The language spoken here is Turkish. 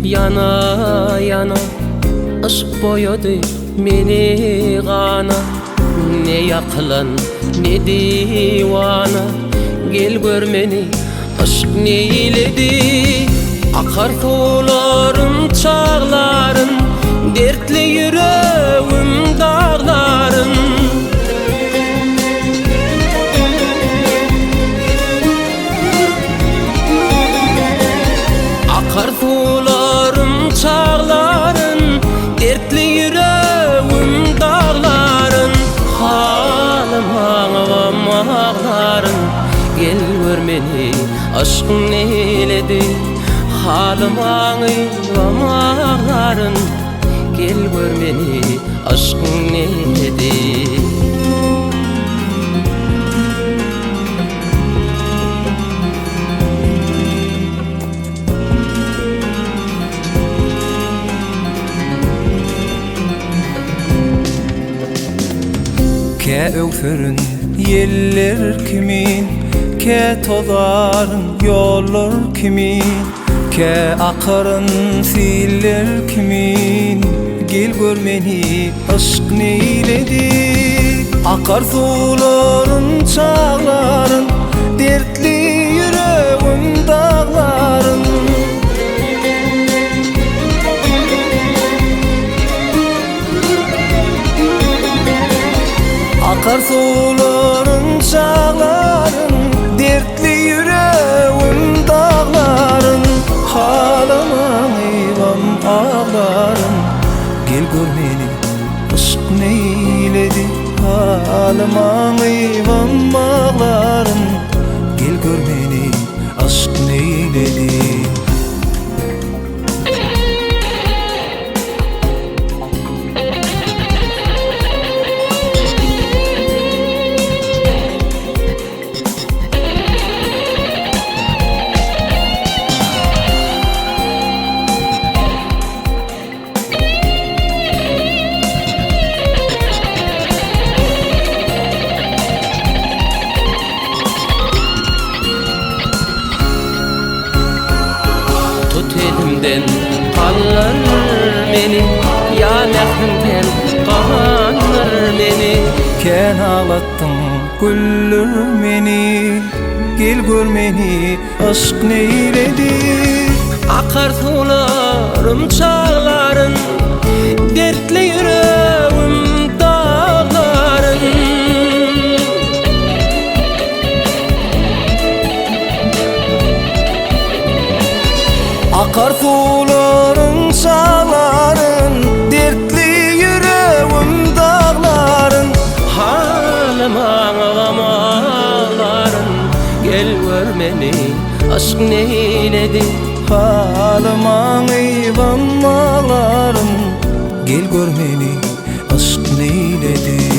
Yana yana aşk boyadı meni gana. Ne yakılan ne divana, gel gör meni aşk neyledi. Akar sularım çağlarım, dertli yüreğim dağlarım. Akar sularım çağlarım, dertli yüreğim dağlarım. Halim ağlam ağlarım, gel gör meni aşk neyledi. Halim ağlam ağlarım, gel gör meni aşk neyledi. Ke öğfürün yeller kimin, ke tozarın yollar kimin, ke akarın siller kimin, gel gör meni aşk neyledi. Akar suların çağların, dertli yüreğim dağların. Akar suların çağların, dertli yüreğim dağların. Halıma eyvam ağlarım, gel gör meni aşk neyledi. Halıma eyvam ağlarım, gel gör meni aşk neyledi. Elimden kalır meni, ya nefrimden kanır meni. Ken ağlattın güllür meni, gel gör meni aşk neyledi. Akar sularım çağlarım, dertli yüreğim dağlarım. Akar suların çağların, dertli yüreğim dağların. Halim ağlam ağlarım, gel gör meni aşk neyledi. Halim ağlam ağlarım, gel gör meni aşk neyledi.